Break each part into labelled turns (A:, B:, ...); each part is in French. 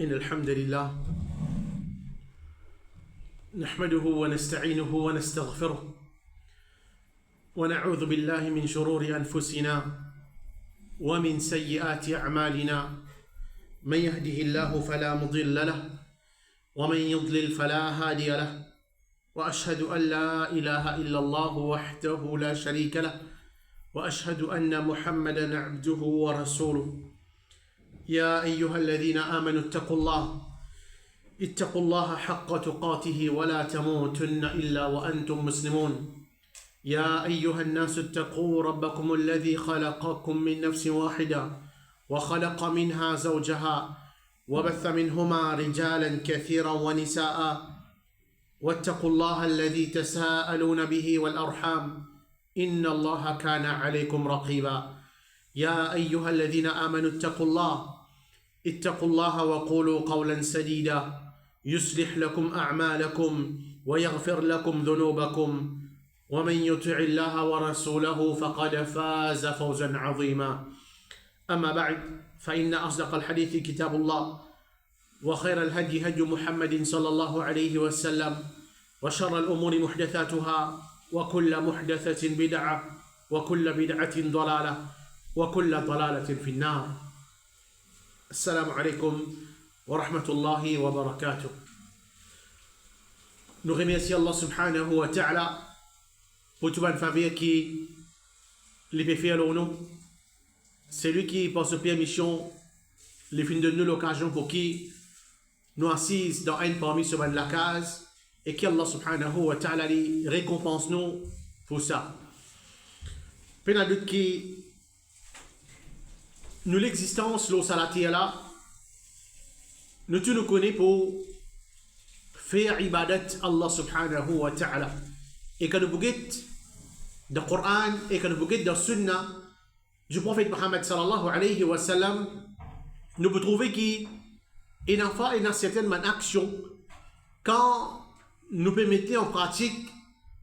A: إن الحمد لله نحمده ونستعينه ونستغفره ونعوذ بالله من شرور أنفسنا ومن سيئات أعمالنا من يهده الله فلا مضل له ومن يضلل فلا هادي له وأشهد أن لا إله إلا الله وحده لا شريك له وأشهد أن محمدا عبده ورسوله يا أيها الذين آمنوا اتقوا الله حق تقاته ولا تموتن إلا وأنتم مسلمون يا أيها الناس اتقوا ربكم الذي خلقكم من نفس واحدة وخلق منها زوجها وبث منهما رجالا كثيرا ونساء واتقوا الله الذي تساءلون به والأرحام إن الله كان عليكم رقيبا يا أيها الذين آمنوا اتقوا الله وقولوا قولا سديدا يصلح لكم أعمالكم ويغفر لكم ذنوبكم ومن يطع الله ورسوله فقد فاز فوزا عظيما أما بعد فإن أصدق الحديث كتاب الله وخير الهدي هدي محمد صلى الله عليه وسلم وشر الأمور محدثاتها وكل محدثة بدعة وكل بدعة ضلالة وكل ضلالة في النار. السلام عليكم ورحمة الله وبركاته. Nous remercions Allah subhanahu wa ta'ala pour tout le faveur qui lui fait alors nous. C'est lui qui, par sa permission, les fins de nous l'occasion pour qui nous assise dans un parmi sur la case et qui Allah subhanahu wa ta'ala les récompense nous pour ça. Peine doute qui nous l'existence l'eau salati là nous tu nous connais pour faire ibadat Allah subhanahu wa ta'ala et que nous bouguet dans le Coran et que nous bouguet dans le Sunna du prophète Muhammad sallallahu alayhi wa sallam nous pouvons trouver qu'il y a une certaine action quand nous peut mettre en pratique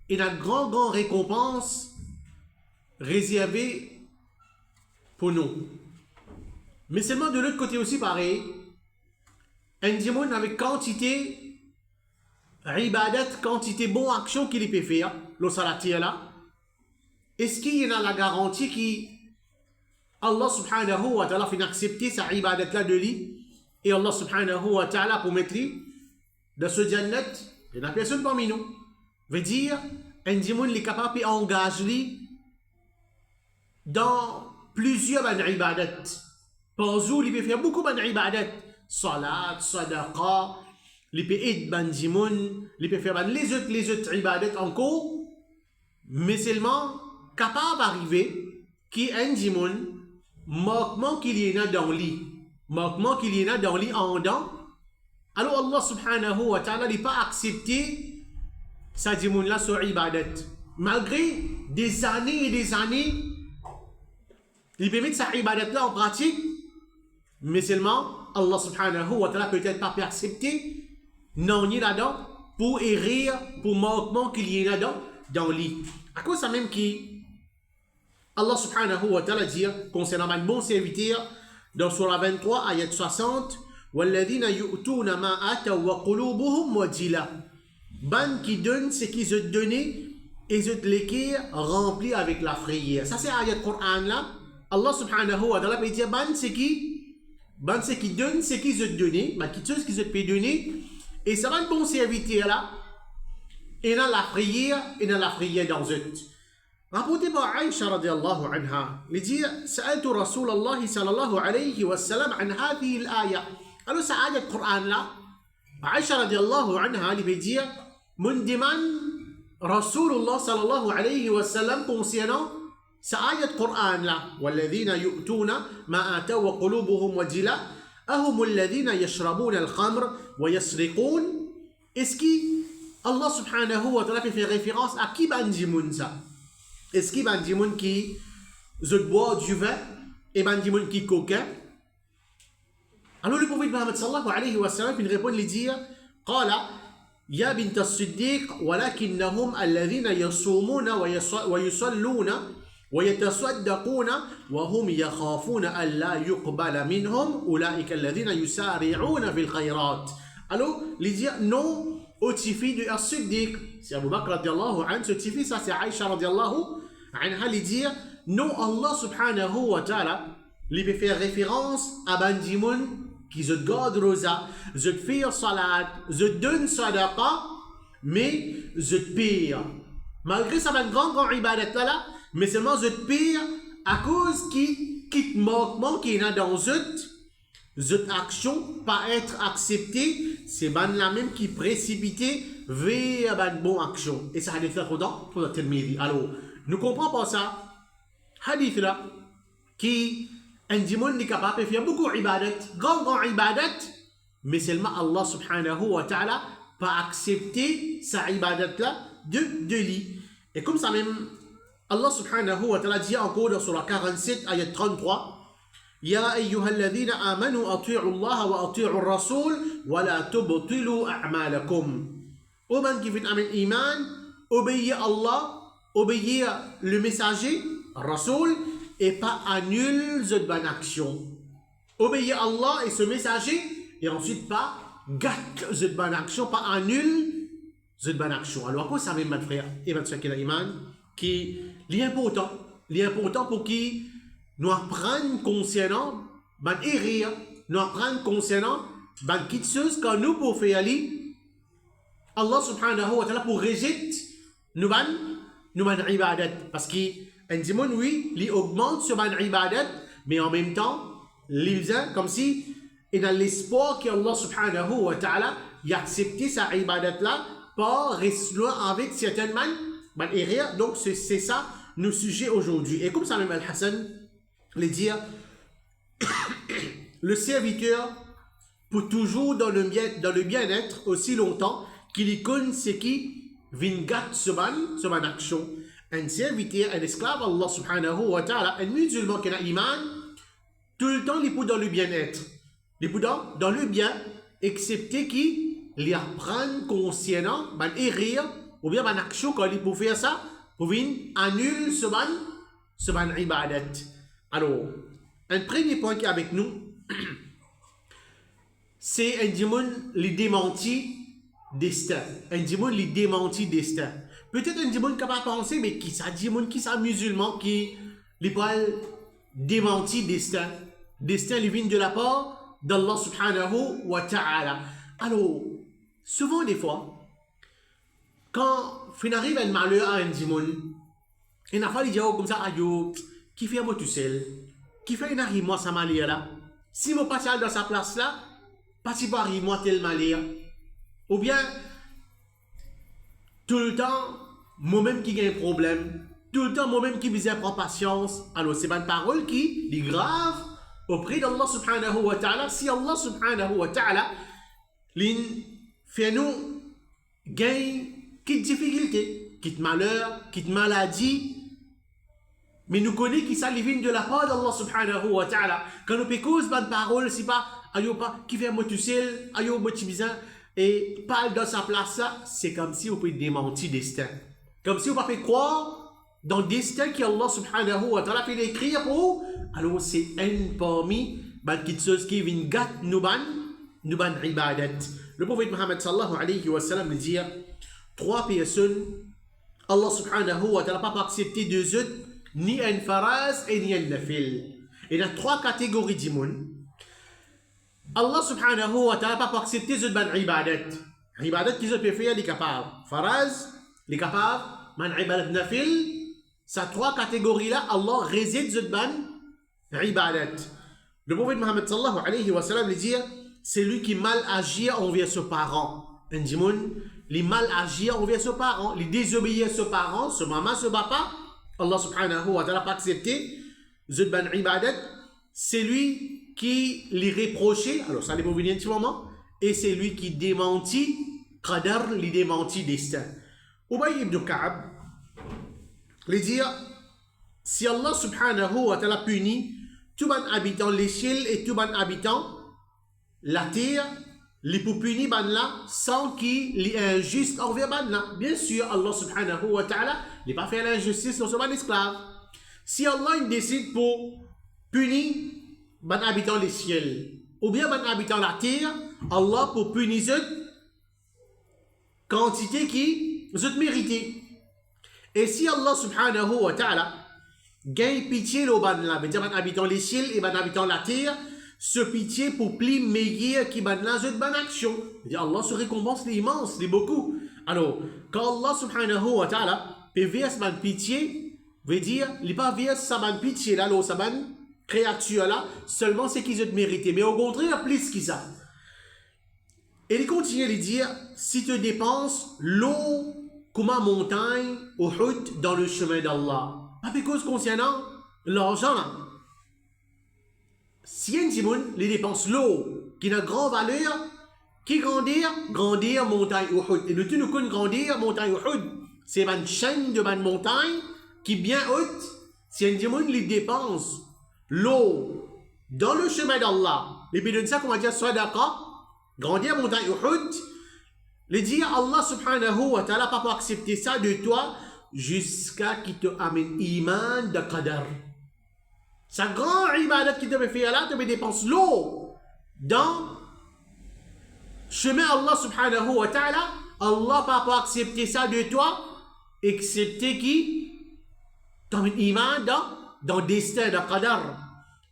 A: une grande récompense réservée pour nous. Mais seulement de l'autre côté aussi pareil, un diamant avec quantité ibadat, quantité bonne action qu'il peut faire, le salati là, est-ce qu'il y a la garantie qui Allah subhanahu wa ta'ala fait accepter sa ibadat là de lui et Allah subhanahu wa ta'ala pour mettre lui dans ce jannat, il n'y a personne parmi nous. Veut dire, un diamant est capable d'engager lui dans plusieurs ibadat. Par jour, il peut faire beaucoup d'ibadat. Salat, sadaqa, il peut aider bandimoun, il peut faire les autres ibadat encore, mais seulement capable d'arriver qui un dimoun, manquement qu'il y en a dans lui, manquement qu'il y en a dans lui en dedans, alors Allah subhanahu wa ta'ala n'a pas accepté sa dimoun là sur ibadat. Malgré des années et des années, il peut mettre sa ibadat là en pratique, mais seulement Allah subhanahu wa ta'ala peut-être pas accepter non ni là-dedans pour errer, pour manquement qu'il y en a dans lui. À cause ça même qui Allah subhanahu wa ta'ala dit concernant un bon serviteur dans Surah 23 ayat 60 وَالَّذِينَ يُؤْتُونَ مَا آتَوْا وَقُلُوبُهُمْ وَجِلَةٌ ban qui donne ce qu'ils ont donné et ils ont les cœurs remplis avec la frayeur. Ça c'est ayat Coran là. Allah subhanahu wa ta'ala peut dire ban c'est qui donne ce qu'ils ont donné, bah qui chose qu'ils ont pu donner et ça va un bon serviteur là. Et dans la prière dans eux. Rapporté par Aïcha radiallahu anha, il dit سألت رسول الله صلى الله عليه وسلم عن هذه الآية. Alors ça ayat Coran là. Aïcha radiallahu anha il veut dire من demande Rasulullah sallallahu alayhi wa sallam concernant sa ayat Coran là والذين يؤتون ما آتوا وقلوبهم وجلة أهم الذين يشربون الخمر ويسرقون. Est-ce que Allah subhanahu wa ta'ala peut faire référence à qui bandimoun ça? Est-ce qu'il bandimoun qui boit du vin et bandimoun qui coquin? Alors le prophète Muhammad sallallahu alayhi wa sallam il répond lui dire قال يا بنت الصديق ولكنهم الذين يصومون ويصلون ويتصدقون وهم يخافون ألا يقبل منهم أولئك الذين يسارعون في الخيرات. Alors, il dit non au tifi de As-Siddiq. C'est Abu Bakr radiallahu anhu, ce tifi, ça c'est Aïcha radiallahu anha, il dit non, Allah subhanahu wa ta'ala, il peut faire référence à Bandimoun qui se garde rosa, se fait salat, se donne sadaqa, mais se pire. Malgré ça, va une grande ibadat là, mais seulement se pire à cause qui te manquement qui est dans cette action pas être acceptée, c'est ban la même qui précipité vers ban bonne action. Et ça a fait comment pour notre midi. Alors, nous comprenons pas ça. Hadith là qui un dimon n'est capable de faire beaucoup ibadat, grand ibadat, mais seulement Allah subhanahu wa ta'ala pas accepter sa ibadat là de lui. Et comme ça même Allah subhanahu wa ta'ala dit encore dans surah 47 ayat 33, يا أيها الذين آمنوا أطيعوا الله وأطيعوا الرسول ولا تبطلوا أعمالكم. Ô man qui fait un iman, obéir Allah, obéir le messager, Rasoul, et pas annule cette bonne action. Obéir Allah et ce messager, et ensuite pas gâte cette bonne action, pas annule cette bonne action. Alors, pour ça, même, mon frère, et votre soeur qui a l'iman, qui est important pour qui nous apprennent concernant, ben, erreur, nous apprennent concernant, ben, quelque chose que nous pouvons faire aller, Allah subhanahu wa ta'ala pour rejeter nous ban ibadat. Parce qu'un démon, oui, il augmente ce ban ibadat, mais en même temps, il faisait comme si il a l'espoir qu'Allah subhanahu wa ta'ala a accepté sa ibadat là, pas rester loin avec certaines ban erreur. Donc, c'est ça, nos sujets aujourd'hui. Et comme ça, même Al-Hassan, le dire, le serviteur pour toujours dans le bien-être aussi longtemps qu'il y connaît ce qui vingat ce ban action. Un serviteur, un esclave, Allah subhanahu wa ta'ala, un musulman qui a iman, tout le temps il est dans le bien-être. Il est dans le bien, excepté qu'il apprend consciemment, ban erreur, ou bien ban action quand il peut faire ça, pour venir annuler ce ban ibadat. Alors, un premier point qui est avec nous, c'est un démon les démenti destin. Un démon les démenti destin. Peut-être un démon qui n'a pas pensé, mais qui ça démon, qui ça musulman, qui les parle démenti destin. Destin lui vient de la part d'Allah subhanahu wa ta'ala. Alors, souvent des fois, quand il arrive un malheur à un démon, il n'a pas dit comme ça, ayo, qui fait moi tout seul, qui fait une arrive moi ça malheur là. Si moi passe dans sa place là, pas si pas arrive moi tel malheur. Ou bien, tout le temps, moi-même qui gagne un problème, tout le temps, moi-même qui besoin prendre patience. Alors, c'est une parole qui est grave auprès d'Allah subhanahu wa ta'ala. Si Allah subhanahu wa ta'ala fait nous gagner quitte difficulté, quitte malheur, quitte maladie, mais nous connaissons qui ça vient de la part d'Allah subhanahu wa ta'ala. Quand nous pécons une parole, c'est pas ayo pas qui fait moi tout seul, ayo moi tu bizarre et parle dans sa place là, c'est comme si on peut démentir destin. Comme si on peut pas croire dans le destin qu'Allah subhanahu wa ta'ala fait écrire pour. Alors c'est un parmi les choses qui viennent gâter nous ban ibadat. Le prophète Muhammad sallallahu alayhi wa sallam dit 3 personnes, Allah subhanahu wa ta'ala n'a pas accepté deux autres, ni un faraz et ni un nafil. Il y a 3 catégories d'immun. Allah subhanahu wa ta'ala n'a pas accepté deux ban ibadat. Ibadat qu'ils ont pu faire, les capables. Faraz, les capables, man ibadat nafil. Ces 3 catégories-là, Allah réside deux ban ibadat. Le prophète Muhammad sallallahu alayhi wa sallam dit, c'est lui qui mal agit envers ses parents. Un dimoun, les mal agir envers ses parents, les désobéir ses parents, ses maman, ses papa, Allah subhanahu wa ta'ala pas accepté, zudban ibadat, c'est lui qui les reprochait, alors ça les pour venir un petit moment, et c'est lui qui démentit, qadar, les démentit destin. Ubay ibn Ka'ab, les dire, si Allah subhanahu wa ta'ala punit tout ban habitant l'échelle et tout ban habitant la terre, les pour punir ban là sans qu'il est injuste envers ban là. Bien sûr, Allah subhanahu wa ta'ala n'est pas fait l'injustice sur ce ban esclave. Si Allah il décide pour punir les habitants des ciels, ou bien les habitants de la terre, Allah pour punir cette quantité qui est méritée. Et si Allah subhanahu wa ta'ala gagne pitié les habitants des ciels et les habitants de la terre, ce pitié pour plus meilleur qui ban la cette bonne action. Allah se récompense l'immense, les beaucoup. Alors, quand Allah subhanahu wa ta'ala peut verser cette pitié, veut dire, il n'est pas verser sa pitié là, sa créature là, seulement c'est qu'ils ont mérité. Mais au contraire, plus que ça. Et il continue à dire, si tu dépenses l'eau comme une montagne ou Uhud dans le chemin d'Allah, pas cause concernant l'argent là. Si un timoun les dépense l'eau qui a grande valeur, qui grandir montagne Uhud. Et nous connaissons grandir montagne Uhud. C'est une chaîne de montagne qui est bien haute. Si un timoun les dépense l'eau dans le chemin d'Allah, et puis de ça qu'on va dire sadaqa, grandir montagne Uhud, les dire Allah subhanahu wa ta'ala pas pour accepter ça de toi jusqu'à qu'il te amène iman de qadar. Sa grande ibadat qui te fait là, te dépense l'eau dans chemin Allah subhanahu wa ta'ala. Allah pas pour accepter ça de toi, excepté qui t'amène iman dans le destin de qadar.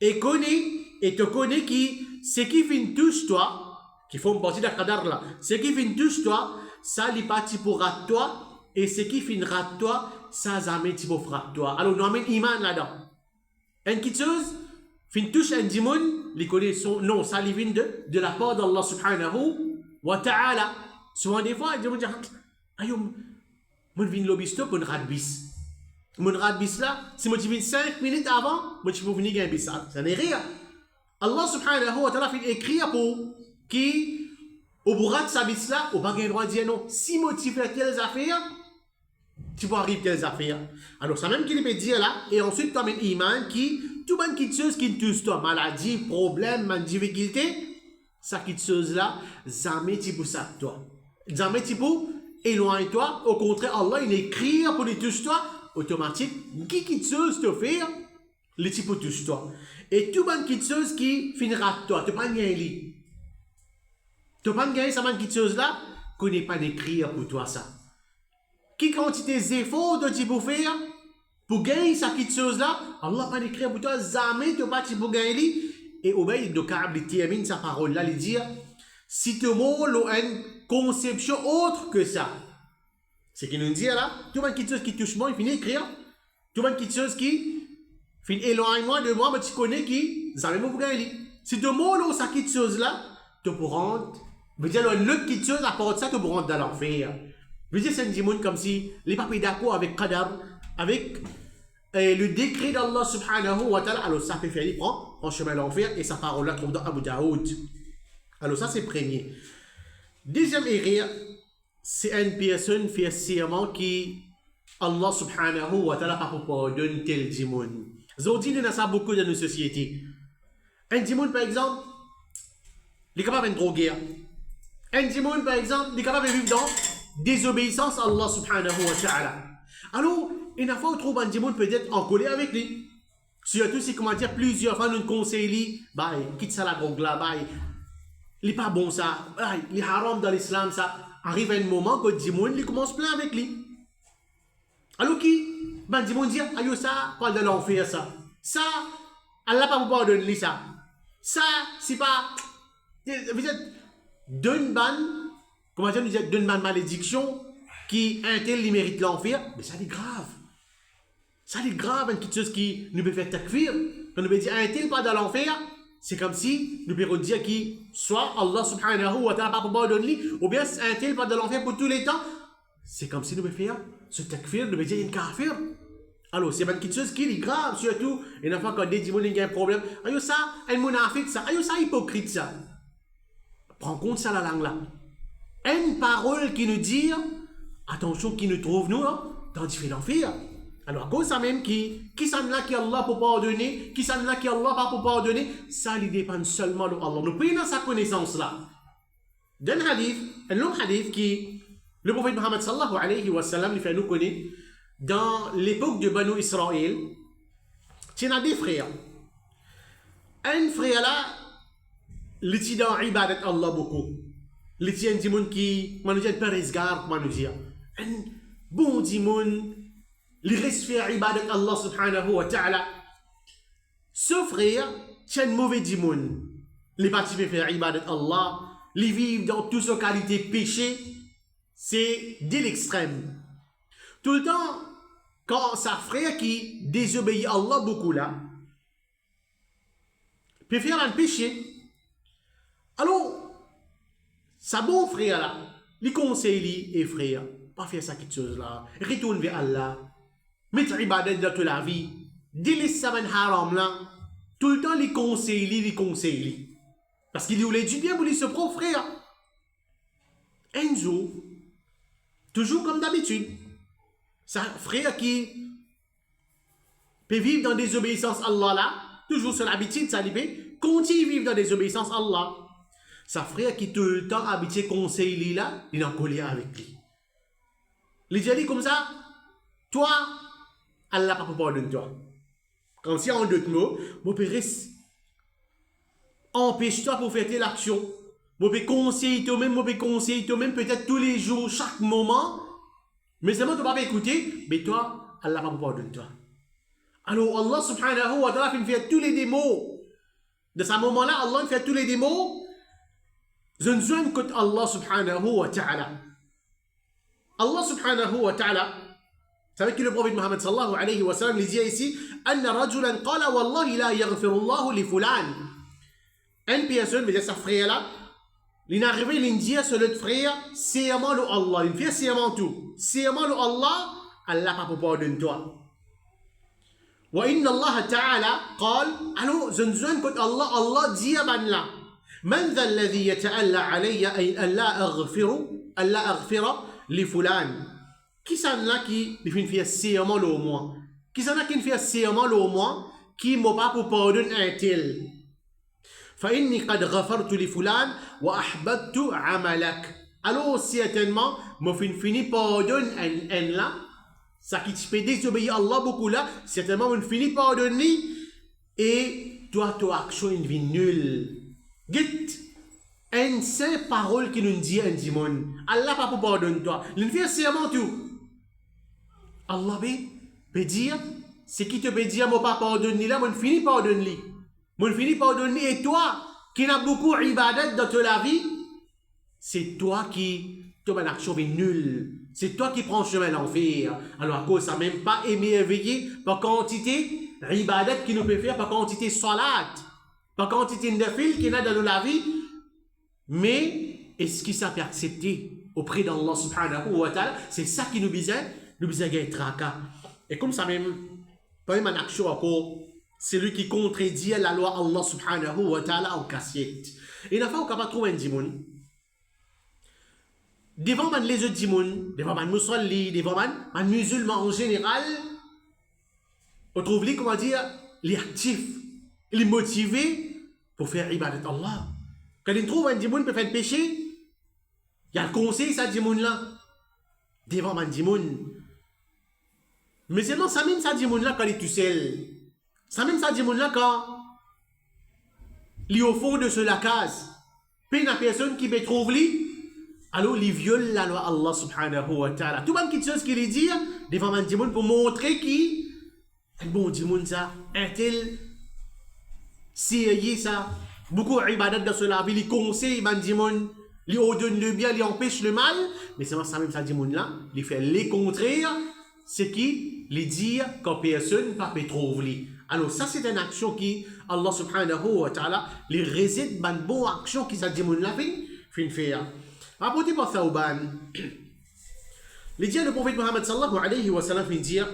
A: Et te connaît qui, ce qui fait touche toi, qui font partie de la qadar là, ce qui fait touche toi, ça n'est pas pour rate toi, et ce qui fait rate toi, ça jamais pour frappe toi. Alors nous amène iman là-dedans. Une petite chose, fin touche un dimoun, les connaît son nom, ça lui vient de la part d'Allah subhanahu wa ta'ala. Souvent des fois, ils disent, ayo, mon vin lobisto pour une radbis. Mon radbis là, si moi tu viens 5 minutes avant, moi tu peux venir gagner bis. Ça n'est rien. Allah subhanahu wa ta'ala fait écrire pour qui, au bout de sa bis là, au pas gagner droit de dire non. Si moi tu fais telles affaires, tu peux arriver telles affaires. Alors, ça même qu'il peut dire là, et ensuite, tu as un iman qui, tout le monde qui te qui touche toi, maladie, problème, difficulté, ça qui te là, jamais tu peux ça toi. Jamais tu peux éloigner toi. Au contraire, Allah, il écrit pour les toucher toi, automatique, qui te fait, les tu peux toucher toi. Et tout le monde qui finira toi, tu n'as pas gagné. Tu n'as pas gagné ça, qui te là, qu'on n'est pas écrit pour toi ça. Qui quantité d'efforts de tu peux faire pour gagner cette petite chose-là, Allah va écrire pour toi, jamais tu vas pour gagner. Et Obey de Ka'ab, il termine sa parole-là, il dit, si tu as une conception autre que ça, c'est qu'il nous dit là, tout le petite chose qui touche moi, il finit d'écrire, tout le petite chose qui finit éloigne-moi de moi, mais tu connais qui, jamais pour gagner. Si tu as cette petite chose-là, tu pourras, veut dire, l'autre petite chose, à part de ça, tu pourras dans l'enfer. Je veux dire, c'est un dimoun comme si les papes sont d'accord avec Qadar, avec le décret d'Allah subhanahu wa ta'ala. Alors ça fait faire, il prend en chemin l'enfer et sa parole-là tombe dans Abu Daoud. Alors ça c'est premier. Deuxième erreur, c'est une personne fait serment qui Allah subhanahu wa ta'ala pas pour pardonner tel dimoun. Aujourd'hui, il y en a beaucoup dans nos sociétés. Un dimoun par exemple, il est capable de droguer. Un dimoun par exemple, il est capable de vivre dans désobéissance à Allah subhanahu wa ta'ala. Alors, une fois où trouve un démon peut-être en colère avec lui. Surtout si, comment dire, plusieurs fois nous conseillons, bah, quitte ça la drogue là, bah, il n'est pas bon ça, bah, il est haram dans l'islam ça. Arrive un moment que le démon, il commence plein avec lui. Alors qui, ben, le démon dit, ayo ça, pas de l'enfer ça. Ça, Allah pas vous pardonner ça. Ça, c'est pas, vous êtes d'une banne, comment dire, nous disons d'une malédiction qui un tel il mérite l'enfer, mais ça c'est grave. Ça c'est grave, une petite chose qui nous peut faire takfir. Quand nous peut dire un tel pas dans l'enfer, c'est comme si nous pouvons dire qui soit Allah subhanahu wa ta'ala pas pour pardonner, ou bien un tel pas dans l'enfer pour tous les temps. C'est comme si nous pouvons faire ce takfir, nous pouvons dire une kafir. Alors c'est une petite chose qui est grave, surtout une fois quand des démons ont un problème. Ayo ça, un monafik ça, ayo ça hypocrite ça. Prends compte ça la langue là. Une parole qui nous dit, attention, qui nous trouve nous, dans différents l'enfer. Alors, à cause ça même qui s'en là qui Allah pour pardonner, qui s'en là qui Allah pas pour pardonner, ça lui dépend seulement de Allah. Nous prenons sa connaissance là. D'un hadith, un long hadith qui, le prophète Muhammad sallallahu alayhi wa sallam, il fait nous connaître, dans l'époque de Banu Israël, tu as des frères. Un frère là, il tient dans ibadat Allah beaucoup. Il tient des gens qui, on nous dit, peresgar, on nous dit. Un bon dimon, il reste faire ibadat Allah subhanahu wa ta'ala. Ce frère, c'est un mauvais dimon. Les participants faire ibadat Allah, les vivent dans toute sa qualité péché, c'est de l'extrême. Tout le temps, quand sa frère qui désobéit à Allah beaucoup là, peut faire un péché. Alors, sa bon frère là, lui conseille et frère, pas faire ça quelque chose là, retourne vers Allah, mettre ibadat dans toute la vie, délaisse ça haram là, tout le temps les conseille. Parce qu'il voulait du bien pour lui, ce propre frère. Un jour, toujours comme d'habitude, sa frère qui peut vivre dans des obéissances à Allah là, toujours sur l'habitude, ça lui continue à vivre dans des obéissances à Allah. Sa frère qui tout le temps habitué conseil lui là, il est en colère avec lui. Il dit comme ça, toi, Allah pas pour pardonner toi. Comme si en d'autres mots, mon père empêche-toi pour faire telle action. Mon père conseille toi-même, peut-être tous les jours, chaque moment. Mais seulement tu ne vas pas écouter, mais toi, Allah pas pour pardonner toi. Alors Allah subhanahu wa ta'ala fait tous les démos. De ce moment-là, Allah fait tous les démos. Je ne suis que Allah subhanahu wa ta'ala. Allah subhanahu wa ta'ala, vous savez que le prophète Muhammad sallallahu alayhi wa sallam, il dit ici, Anna rajulan qala wallahi la yaghfirullahu li fulan. Une personne, mais sa frère là, il est arrivé, il dit à ce frère, serment le Allah, il fait serment tout. Serment le Allah, Allah pas pour pardonner toi. Wa inna Allah ta'ala qal, alors je ne suis que Allah dit à ban là. من ذا الذي يتألى علي ألا أغفر لفلان qui s'en a qui fait serment le moi qui s'en a qui fait serment le moi qui m'a pas pour pardonner un tel فإني قد غفرت لفلان وأحببت عملك alors certainement m'a fini pardonner un là ça qui te fait désobéir à Allah beaucoup là certainement m'a fini pardonner et toi ton action une vie nulle. Git, une seule parole qui nous dit un démon. Allah pas pour pardonner toi. Il fait serment tout. Allah peut dire, c'est qui te peut dire, moi pas pardonner là, moi fini pardonner. Moi fini pardonner et toi, qui n'a beaucoup ibadat dans toute la vie, c'est toi qui, ton action est nulle. C'est toi qui prends le chemin l'enfer. Alors à cause ça même pas émerveillé par quantité ibadat qui nous peut faire, par quantité salat. Par quantité de fil qu'il y a dans la vie, mais est-ce qu'il s'est accepté auprès d'Allah subhanahu wa ta'ala? C'est ça qui nous besoin d'être tracas. Et comme ça même, pas même un action encore, c'est lui qui contredit la loi Allah subhanahu wa ta'ala en cassette. Et la fois où on va trouver un dimoun, devant les autres dimoun, devant les musulmans, devant les musulmans en général, on trouve les, comment dire, les actifs, les motivés, pour faire ibadat Allah. Quand il trouve un dimoun pour faire un péché, il y a le conseil, ça, dimoun là. Devant un dimoun. Mais seulement, ça même ça dimoun là quand il est tout seul. Ça même ça dimoun là quand il est au fond de la case. Puis il y a une personne qui peut trouver lui, alors il viole la loi Allah subhanahu wa ta'ala. Tout le monde qui chose qu'il dit devant un dimoun pour montrer qui un bon dimoun ça, un tel. Si ça, beaucoup ibadat dans cela, il conseille les dimon, il ordonne le bien, il empêche le mal, mais c'est ça même ça dimon là, il fait les contraires, c'est qui les dire quand personne ne peut trouver. Alors ça c'est une action qui Allah subhanahu wa ta'ala les réside dans une bonne action qui ça dimon là fait faire. Rapporté par Thawban, les dire le prophète Muhammad sallallahu alayhi wa sallam fait dire,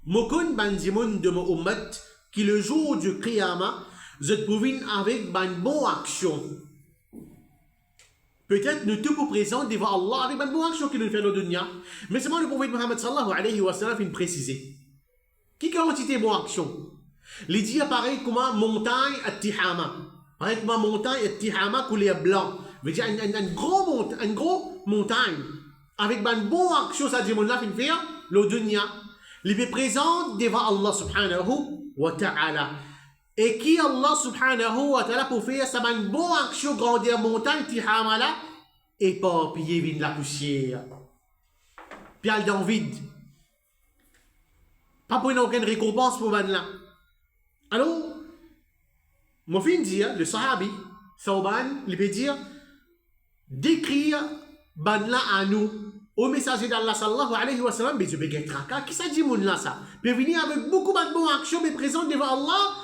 A: mokun ban dimon de mon ummat qui le jour du qiyamah je te prouve avec une bonne action. Peut-être nous tous présents devant Allah avec une bonne action qu'il nous fait dans le dunya. Mais seulement le prophète Muhammad sallallahu alayhi wa sallam fait préciser. Qui quantité bonne action? Les dit pareil comme une montagne à Tihama. Pareil comme une montagne à Tihama couleur blanc. Veut dire une grosse montagne. Avec une bonne action, ça dit mon là fait faire le dunya. Il est présent devant Allah subhanahu wa ta'ala. Et qui Allah subhanahu wa ta'ala pour faire ça man bon action grandir montagne ti hamala et pas piller vin la poussière. Puis elle dans vide. Pas pour aucune récompense pour man là. Alors, mon fin dire le sahabi Thawban, il peut dire décrire ban là à nous au messager d'Allah sallallahu alayhi wa sallam, mais je vais gagner traka. Qui ça dit mon là ça? Peut venir avec beaucoup de bonnes actions, mais présent devant Allah.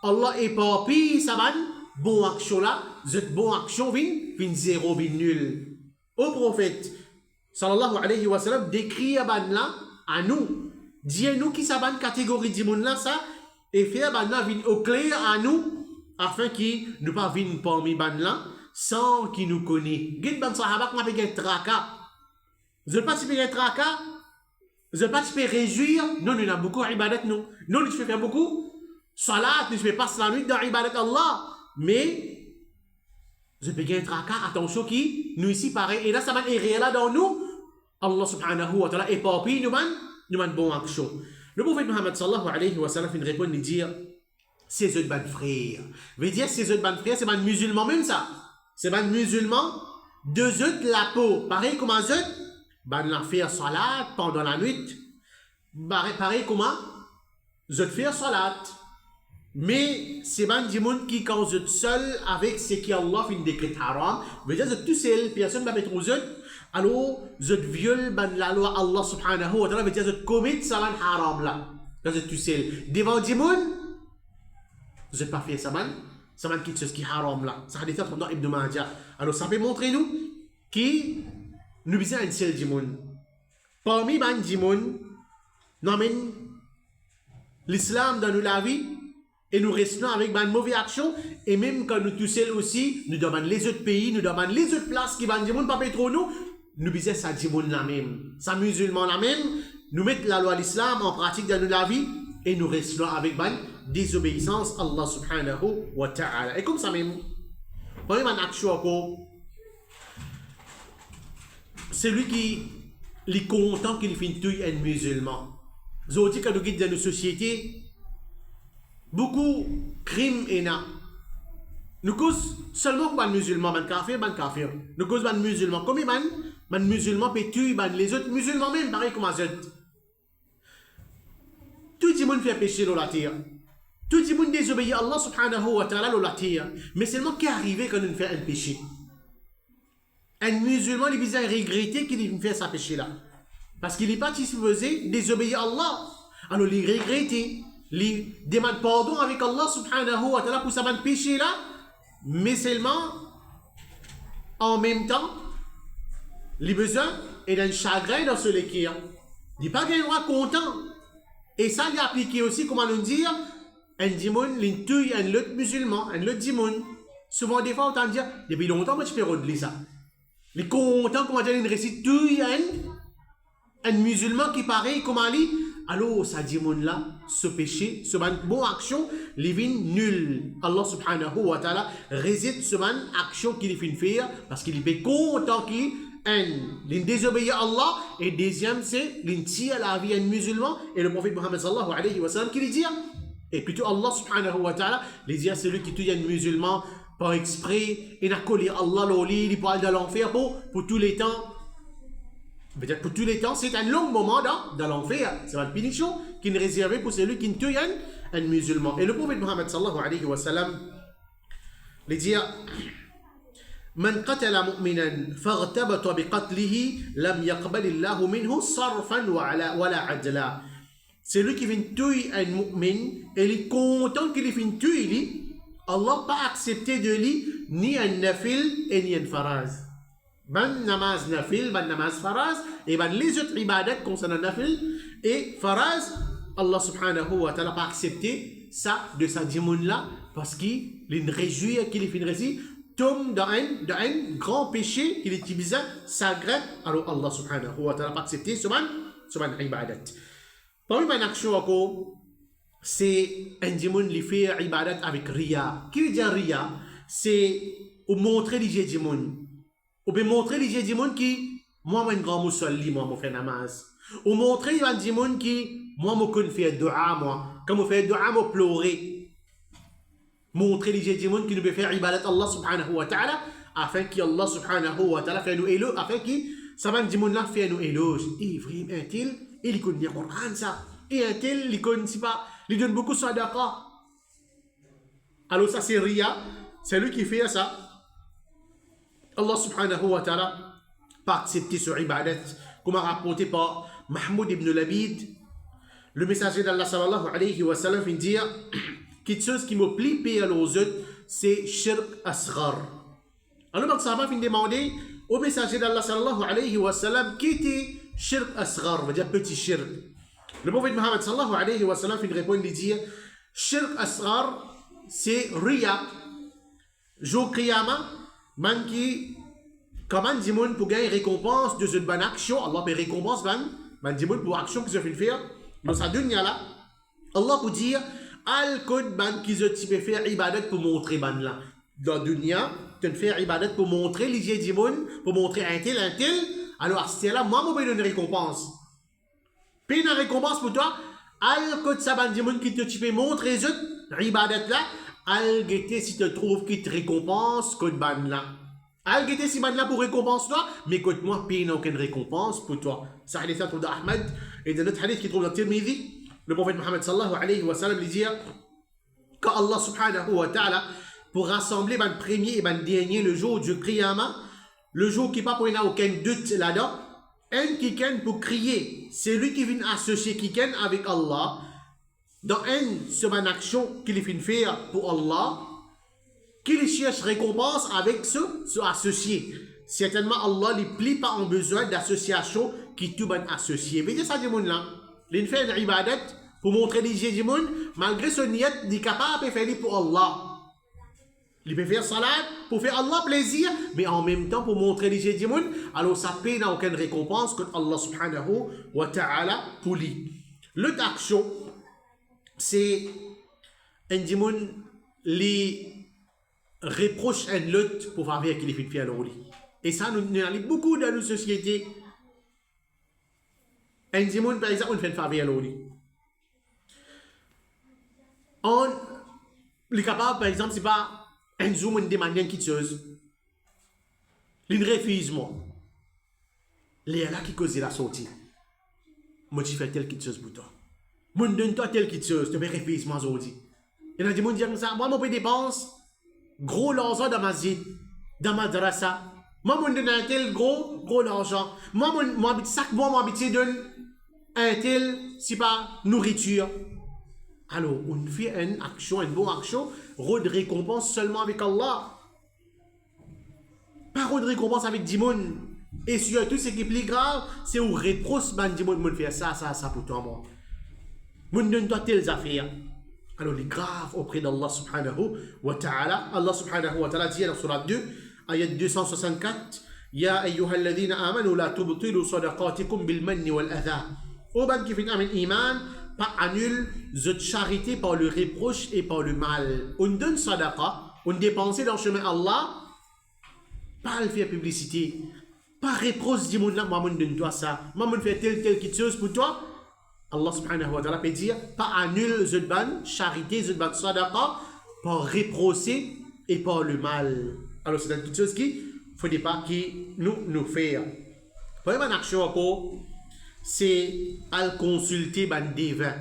A: Allah est pas pire, ça ban bon action là, cette bonne action vin zéro, vin nul. Au prophète sallallahu alayhi wa sallam décrit ban là à nous. Dis-nous qui ça ban catégorie dit mon là ça et faire ban là vin au clair à nous afin qu'il ne pas vienne parmi ban là sans qu'il nous connaisse. Git ban sahaba qu'on a fait traka. Vous n'avez pas fait traka? Vous n'avez pas fait réjouir? Non, nous avons beaucoup d'ibadat, non. Non, nous faisons beaucoup salat, nous faisons pas la nuit dans l'ibadat Allah. Mais, vous avez gagné traka, attention qui, nous ici pareil, et là ça va être réel dans nous. Allah subhanahu wa ta'ala est pas pire, nous man bon action. Le prophète Muhammad sallallahu alayhi wa sallam il répond, il dit, c'est eux de ban frères. Veut dire, c'est eux de ban frères, c'est ban musulman même ça. C'est ban musulman, deux œufs de la peau. Pareil comme un œuf, ban la faire salat pendant la nuit. Pareil comme un œuf faire salat. Mais c'est ban du monde qui quand vous êtes seul avec ce qui Allah fait décret haram. Veut dire, vous êtes tout seul, personne ne va mettre aux œufs. Alors, vous êtes viol ban la loi Allah subhanahu wa ta'ala. Veut dire, vous êtes commis ça ban haram là. Vous êtes tout seul. Devant du monde, vous n'avez pas fait ça, man. Ça man quitte ce qui est haram là. Ça a été fait dans Ibn Majah. Alors ça peut montrer nous qui nous besoin un seul djimoun. Parmi ban djimoun, nous amène l'islam dans la vie et nous restons avec ban mauvaise action et même quand nous tous seuls aussi, nous demandons les autres pays, nous demandons les autres places qui ban djimoun pas trop nous besoin ça djimoun la même. Ça musulman la même, nous mettons la loi de l'islam en pratique dans la vie et nous restons avec ban désobéissance à Allah subhanahu wa ta'ala. Et comme ça même, quand il y a une action, c'est lui qui est content qu'il finisse un musulman. Vous dit que nous guidons dans nos sociétés, beaucoup de crimes et na. Nous causons seulement ban musulman, ban kafir. Nous causons ban musulman. Comme ban musulman peut tuer les autres musulmans même, pareil comme les autres. Tout le monde fait péché dans la terre. Tout le monde désobéit à Allah subhanahu wa ta'ala dans la terre. Mais seulement qu'est arrivé quand on fait un péché. Un musulman, il vient regretter qu'il fait ce péché-là. Parce qu'il n'est pas disposé désobéir à Allah. Alors il regrette, il demande pardon avec Allah subhanahu wa ta'ala pour ce péché-là. Mais seulement, en même temps, il a besoin d'un chagrin dans ce cœur. Il n'est pas content. Et ça, il a appliqué aussi, comment nous dire, un dimoun, il tue un autre musulman, un autre dimoun. Souvent, des fois, on entend dire, depuis longtemps, moi, je fais redler ça. Il est content, comment dire, il récite tue un musulman qui pareil, comment il alors, ça dimoun là, ce péché, ce bonne action, il est nul. Allah subhanahu wa ta'ala réside ce bonne action qu'il fait faire parce qu'il est content qu'il l'in désobéit à Allah et deuxième c'est l'in tire la vie à un musulman et le prophète Muhammad sallallahu alayhi wa sallam qui lui dit et plutôt Allah subhanahu wa ta'ala lui dit c'est lui qui tue un musulman par exprès et n'a collé Allah l'oli il parle de l'enfer pour tous les temps peut-être pour tous les temps c'est un long moment dans l'enfer c'est une punition qui est réservée pour celui qui tue un musulman et le prophète Muhammad sallallahu alayhi wa sallam lui dit من قتل مؤمنا فاغتبط بقتله لم يقبل الله منه صرفا ولا عدلا. C'est lui qui vient tuer un mu'min et il est content qu'il vient tuer lui. Allah pas accepté de lui ni un nafil et ni un faraz. Ban namaz nafil, ban namaz faraz et ban les autres ibadat concernant nafil et faraz, Allah subhanahu wa ta'ala pas accepté ça de sa dimoun là parce qu'il est réjoui qu'il est réussi. Tombe dans un grand péché qu'il est bizarre, sacré, alors Allah subhanahu wa ta'ala pas accepté ce ibadat. Parmi mes actions, c'est un dimoun qui fait ibadat avec riya. Qui veut dire riya? C'est montrer les dimoun. Ou bien montrer les dimoun qui, moi, un grand musulman, moi, je fais namaz. Ou montrer les dimoun qui, moi, je fais dua, moi. Quand je fais dua, je pleurer. Montrer les gens qui nous peut faire ibadat Allah subhanahu wa ta'ala, afin qu'Allah subhanahu wa ta'ala fait nous éloge, afin que ça va nous là fait nous éloge. Et vraiment, un tel, il connaît le Coran, ça. Et un tel, il connaît pas, il donne beaucoup de sadaqa. Alors ça, c'est Ria, c'est lui qui fait ça. Allah subhanahu wa ta'ala participe sur ibadat, comme rapporté par Mahmoud ibn Labid, le messager d'Allah sallallahu alayhi wa sallam, il dit quelque chose qui me plie payer aux autres, c'est shirk asghar. Alors, le sahaba vient demander au messager d'Allah sallallahu alayhi wa sallam qui était shirk asghar, on va dire petit shirk. Le prophète Muhammad sallallahu alayhi wa sallam il répond, il dit shirk asghar, c'est riya, jour qiyamah, man qui comment dit moun pour gagner récompense de cette bonne action, Allah peut récompense man dit moun pour action qu'ils ont fait faire dans sa dunya là. Allah peut dire al kod ban qu'ils ont fait faire ibadat pour montrer ban là. Dans dunya, tu fais ibadat pour montrer les dit moun, pour montrer un tel. Alors c'est là moi je vais donner récompense. Puis une récompense pour toi, al kod sa ban dit moun qui te fait montrer les autres ibadat là. Al guetter si tu trouves qui te récompense kod ban là. Al guetter si ban là pour récompense toi, mais écoute-moi, paye n'a aucune récompense pour toi. Ça hadith trouve d'Ahmed et de notre hadith qui trouve dans Tirmidhi, le prophète Muhammad sallallahu alayhi wa sallam lui dit qu'Allah subhanahu wa ta'ala pour rassembler ban premier et ban dernier le jour du Qiyamah, le jour qui pas pour n'a aucun doute là-dedans, un qui pour crier, c'est lui qui vient associer qui avec Allah. Dans sur une action qu'il vient faire pour Allah, qu'il cherche récompense avec ce associé. Certainement, Allah ne plie pas en besoin d'association qui tout ban associé. Mais ça, dit là, il fait une ibadat pour montrer les gens du monde, malgré son niat, il est capable de faire pour Allah. Il peut faire salat pour faire Allah plaisir, mais en même temps pour montrer les gens du monde, alors sa paix n'a aucune récompense que Allah subhanahu wa ta'ala pour lui. L'autre action, c'est un dimoun les reproche un l'autre pour faire qu'il est fait à l'eau. Et ça, nous avons beaucoup dans nos sociétés. Un dimoun, par exemple, on fait une faveur à l'eau. On est capable, par exemple, c'est pas un zoom, on demande quelque chose. Il refuse, moi. Les là qui cause la sortie. Moi, tu fais telle quelque chose pour toi. Moi, je donne toi telle quelque chose, tu me refuses, moi, aujourd'hui. Et là, dis-moi, comme ça, moi, je dépense gros l'argent dans ma zid, dans ma drassa. Moi, je donne un tel gros l'argent. Moi, chaque mois, moi, je donne un tel, c'est pas nourriture. Alors, on fait une action, une bonne action, de récompense seulement avec Allah. Pas de récompense avec Dimon. Et surtout, ce qui est plus grave, c'est où reproche Dimon, moi, faire ça pour toi, moi. Moi, je donne toi telles affaires. Alors, il est grave auprès d'Allah subhanahu wa ta'ala. Allah subhanahu wa ta'ala dit dans Surah 2, ayat 264, Ya ayyuhalladhina amanu la tubtilu sadaqatikum bil manni wal adha. Au ban qui fait un iman, pas annule cette charité par le reproche et par le mal. On donne sadaqa, on dépense dans le chemin Allah, pas le faire publicité, pas reproche, dis-moi, moi, je donne toi ça, moi, je fais telle chose pour toi. Allah subhanahu wa ta'ala peut dire, pas annule cette ban charité, cette ban sadaqa, par reprocher et par le mal. Alors, c'est une petite chose qui ne faut pas qui nous faire. Première action encore, c'est à consulter ban devin.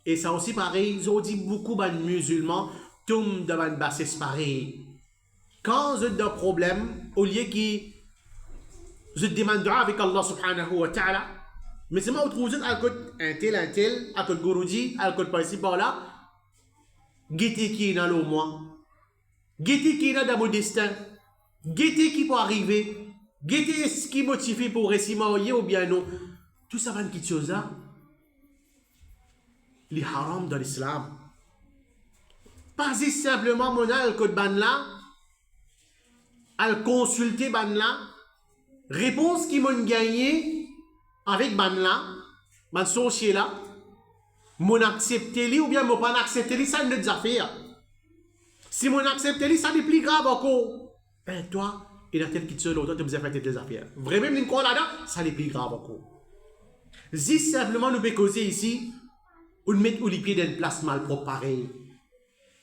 A: Et ça aussi pareil, ils ont dit beaucoup ban musulmans tombent dans ban bassesse pareil. Quand vous avez un problème, au lieu qui vous demandez avec Allah subhanahu wa ta'ala, mais c'est moi où trouve un tel, à côté Gouroudi, à côté par ici par là, guettez qui est dans le moi, guettez qui est dans mon destin, guettez qui peut arriver, guettez ce qui est motivé pour réciter ou bien non. Tout ça va quelque chose là. Les haram dans l'islam. Pas simplement mon al-code ban là, al consulter ban là, réponse qui m'ont gagné avec ban là, ban sorcier là, mon accepté li ou bien mon pas accepté li, ça ne affaires. Si mon accepté li, ça n'est plus grave encore. Ben toi, il y a tel qui te seul autant, tu vous as fait tes affaires. Vraiment, une quoi là-dedans, ça n'est plus grave encore. Si simplement nous pouvons causer ici, on met ou les pieds d'une place mal propre pareil.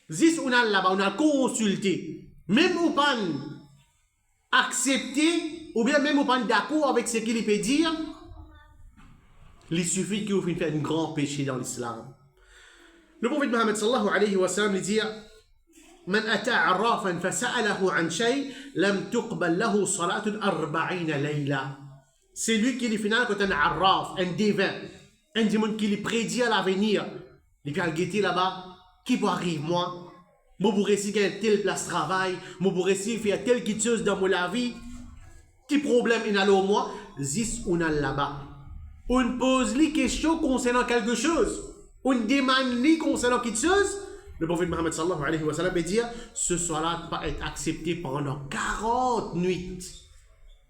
A: Zis on a là-bas, on a consulté. Même ou pas accepter, ou bien même ou pas d'accord avec ce qu'il peut dire, il suffit qu'il vous fasse un grand péché dans l'islam. Le prophète Mohammed sallallahu alayhi wa sallam dit من أتى عرافا فسأله عن شيء لم تقبل له صلاة 40 ليلة. C'est lui qui est final quand un arraf, un devin, un démon qui lui prédit à l'avenir. Il peut guetter là-bas, qui peut arriver moi? Moi pour réussir à telle place de travail, moi pour réussir à faire telle chose dans mon vie. Qui problème il a au moi? Zis on a là-bas. On pose les questions concernant quelque chose. On demande les concernant quelque chose. Le prophète Mohammed sallallahu alayhi wa sallam dit ce salat va être accepté pendant 40 nuits.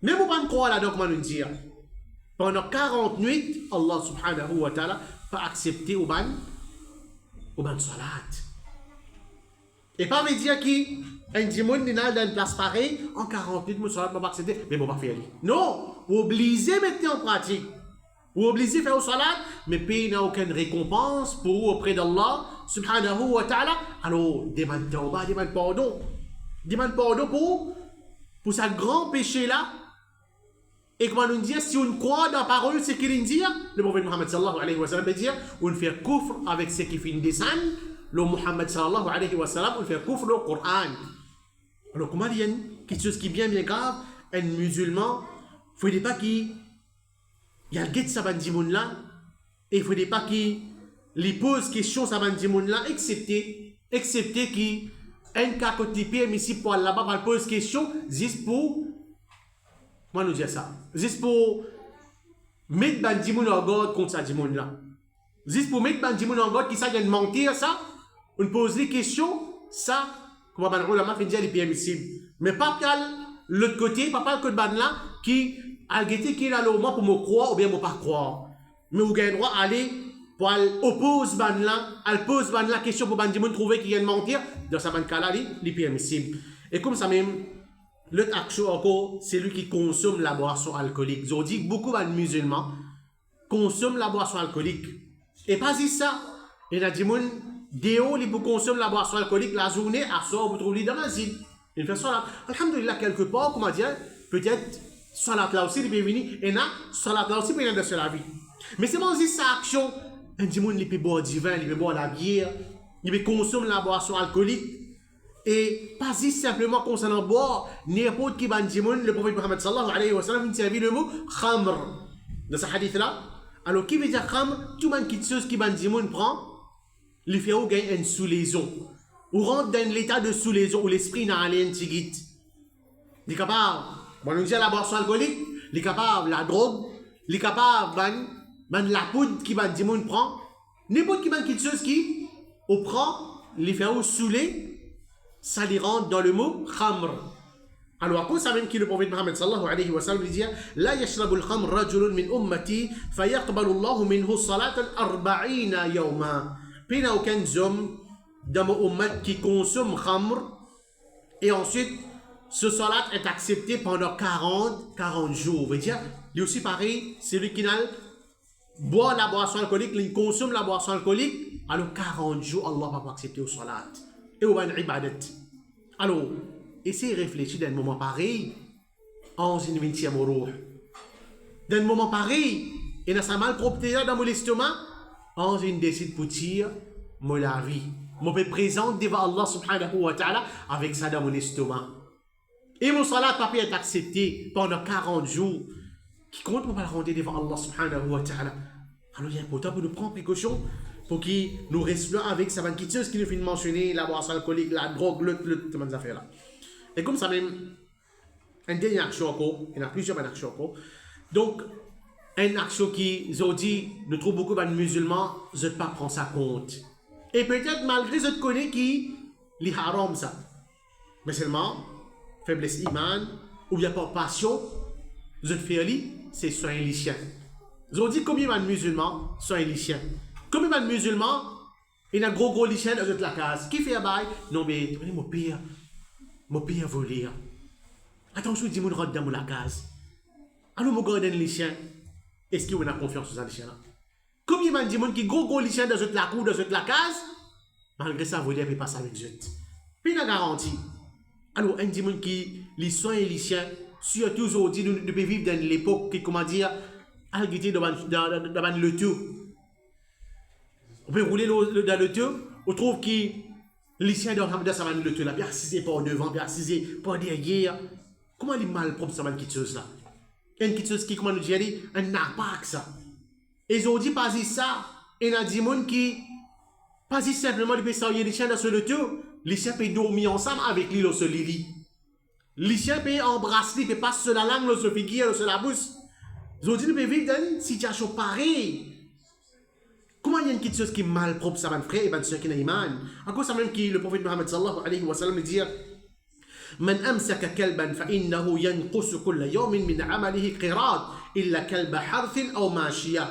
A: Même on ne croit là-dedans, comment nous dire. Pendant 40 nuits, Allah subhanahu wa ta'ala va accepter au ban salat. Et pas me dire qui un dimon n'a dans une place pareille, en 40 minutes, mon salat ne va pas accepter, mais bon, pas faire. Non, vous obligez mettre en pratique. Vous obligez faire au salat, mais pays n'a aucune récompense pour vous auprès d'Allah subhanahu wa ta'ala. Alors, demande tawbah, demande pardon. Demande pardon pour ce grand péché-là. Et comment nous dire, si on croit dans la parole, c'est qu'il dit, le prophète Muhammad sallallahu alayhi wa sallam peut dire, on fait kufr avec ce qui fait une descente, le Muhammad sallallahu alayhi wa sallam, on fait kufr le Coran. Alors, comment il y a quelque chose qui est bien grave, un musulman, il ne faut pas qu'il y a le guet saban dimoun là, et il ne faut pas qu'il lui pose question saban dimoun là, excepté qu'il un cas côté permissible pour là-bas, il pose question, juste pour moi nous dire ça. Juste pour mettre ban dimoun en garde contre ça dimoun là. Juste pour mettre ban dimoun en garde qui ça vient de mentir ça, on pose les questions, ça, comment ban ulama fait dire les permissibles. Mais pas l'autre côté, pas le côté ban là, qui a guetté qui est là au moins pour me croire ou bien me pas croire. Mais vous avez le droit d'aller pour opposer ban là, elle pose ban la question pour ban dimoun trouver qui vient de mentir, dans sa ban cas là, les permissibles. Et comme ça même, l'autre action encore, c'est lui qui consomme la boisson alcoolique. Ils ont dit que beaucoup de musulmans consomment la boisson alcoolique. Et pas juste ça. Il y a des gens qui consomment la boisson alcoolique la journée, à sort, vous trouvez dans la zine. Il fait ça là. Alhamdulillah, quelque part, comment dire, peut-être, salat là aussi, il peut venir, et là, salat là aussi, il peut venir de la vie. Mais c'est pas juste ça action. Un démon, il peut boire du vin, il peut boire la bière, il peut consommer la boisson alcoolique. Et pas juste simplement concernant boire, n'importe qui ban dimoun, le prophète Muhammad sallallahu alayhi wa sallam, il servi le mot khamr. Dans ce hadith-là, alors qui veut dire khamr? Tout le monde qui chose qui ban dimoun prend, le fait ou gagne une sous-lésion. Ou rentre dans l'état de sous-lésion où l'esprit n'a rien tigit. Il est capable, bon, nous dit la boisson alcoolique, il est capable la drogue, il est capable ban la poudre qui ban dimoun prend, n'importe qui ban qui chose qui, on prend, il fait ou saoulé, ça les rentre dans le mot khamr. Alors, à cause ça même que le prophète Muhammad sallallahu alayhi wa sallam dit La yashrabu al-khamr rajulun min ummati fayaqbalu Allahu minhu salatan 40 yawma. Puis il n'y a aucun homme dans mon ummat qui consomme khamr et ensuite ce salat est accepté pendant 40 jours. Veut dire, il est aussi pareil, celui qui boit la boisson alcoolique, il consomme la boisson alcoolique, alors 40 jours, Allah va pas accepter au salat. Et au ban ibadat. Alors, essayez de réfléchir dans un moment pareil, en une 20e euro. Dans un moment pareil, et dans sa malpropreté dans mon estomac, en une décide pour dire, moi la vie. Je me présente devant Allah subhanahu wa ta'ala avec ça dans mon estomac. Et mon salat pas pu être accepté pendant 40 jours. Qui compte pour me le rendre devant Allah subhanahu wa ta'ala. Alors il est important pour nous prendre précaution pour qu'il nous reste là avec sa petite chose qui nous fait mentionner, la boisson alcoolique, la drogue, toutes ces affaires-là. Et comme ça même, une dernière action encore, il y en a plusieurs actions encore. Donc, une action qui, ils ont dit, nous trouvons beaucoup de musulmans, je ne pas prendre ça compte. Et peut-être malgré je connais qui, les haram ça. Mais seulement, faiblesse iman, ou bien pas passion, je fais c'est soin les chiens. Ils ont dit combien de musulmans sont les chiens. Combien de musulmans, il y a un gros lichen dans la case. Qui fait un bail? Non, mais mon père volé. Attention, dis-moi, rentre dans la case. Alors, mon gars, les chiens, est-ce qu'il y a confiance dans les chiens là? Combien de gens qui gros lycéens dans la cour, dans la case, malgré ça, vous ne pas ça avec eux. Puis la garantie. Alors, un monde qui, les soins et les chiens, surtout aujourd'hui, nous devons vivre dans l'époque qui, comment dire, a été dans le tout. On peut rouler dans le tout, on trouve que les chiens dans le tout, là, bien assisé par devant, bien assisé par derrière. Comment il est mal propre, ça, cette chose là? Une petite chose qui, comment nous dire, un impact, ça. Et ils ont dit, pas ça, et il y a des gens qui, pas simplement, ils peuvent les chiens dans le tout. Les chiens peuvent dormir ensemble avec lui dans ce lit. Les chiens peuvent embrasser, ils peuvent passer sur la langue, sur le figure, sur la bouche. Ils ont dit, nous pouvons vivre dans une situation pareille. Comment il y a une petite chose qui est mal propre, ça, mon frère, et ben, c'est qui n'a iman. À cause ça même que le prophète Mohammed sallallahu alayhi wa sallam dit, من أمسك كلبا فإنه ينقص كل يوم من عمله قيراط إلا كلب حرث أو ماشية.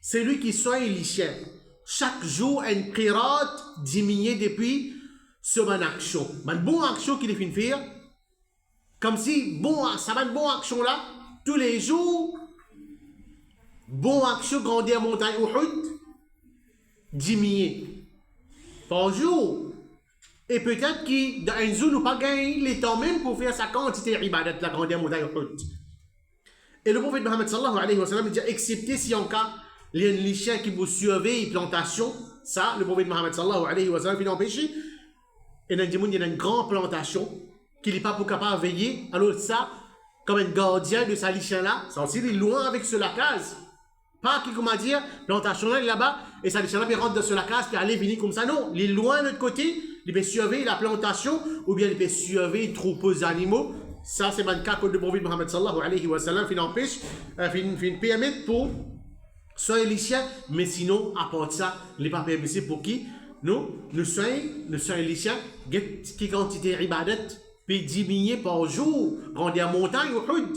A: C'est lui qui soigne les chiens. Chaque jour, un qirat diminue depuis sur une action. Une bonne action qu'il fait faire, comme si, bon, ça va une bonne action là, tous les jours, bonne action grandir montagne Uhud, diminue. Par jour. Et peut-être que dans un jour, nous pas gagné le temps même pour faire sa quantité d'ibadat, la grandeur montagne Uhud. Et le prophète Mohammed sallallahu alayhi wa sallam dit, excepté si en cas, il y a les chiens qui vous surveillent plantation, ça, le prophète Mohammed sallallahu alayhi wa sallam, il empêche. Et il y a une grande plantation qu'il n'est pas pour capable de veiller. Alors ça, comme un gardien de sa chien là, ça aussi, il est loin avec sur la case. Pas qui, comment dire, plantation là, il est là-bas, et sa chien là, il rentre sur la case, puis aller venir comme ça. Non, il est loin de l'autre côté. Il peut surveiller la plantation ou bien il peut surveiller troupeaux d'animaux. Ça, c'est le cas que le prophète Mohammed sallallahu alayhi wa sallam il empêche, il permet pour soigner les chiens, mais sinon, à part ça, il n'est pas permis pour qui nous soignons les chiens, qui quantité d'ibadat peut diminuer par jour, grandir montagne ou Uhud.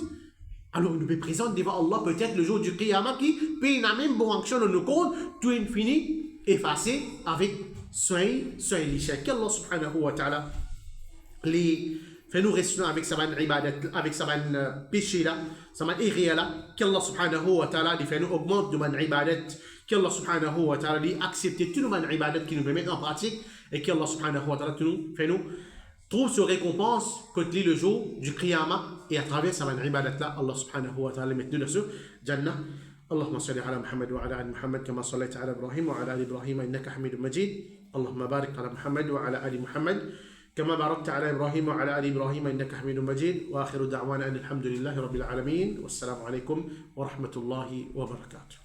A: Alors, nous peut présenter devant Allah peut-être le jour du Qiyamah qui peut une même bonne action dans nos comptes, tout infini, effacé avec soin les chiens. Qu'Allah subhanahu wa ta'ala fait-nous rester avec sa ibadat, avec sa péché là, sa irréa là, qu'Allah subhanahu wa ta'ala fait-nous augmente de man ibadat, qu'Allah subhanahu wa ta'ala accepte tout le man ibadat qui nous peut mettre en pratique et qu'Allah subhanahu wa ta'ala fait-nous trouve ce récompense côté le jour du Qiyamah et à travers sa man ibadat là, Allah subhanahu wa ta'ala met-nous dans ce Jannah. اللهم صل على محمد وعلى ال محمد كما صليت على ابراهيم وعلى ال ابراهيم انك حميد مجيد اللهم بارك على محمد وعلى ال محمد كما باركت على ابراهيم وعلى ال ابراهيم انك حميد مجيد واخر دعوانا ان الحمد لله رب العالمين والسلام عليكم ورحمه الله وبركاته.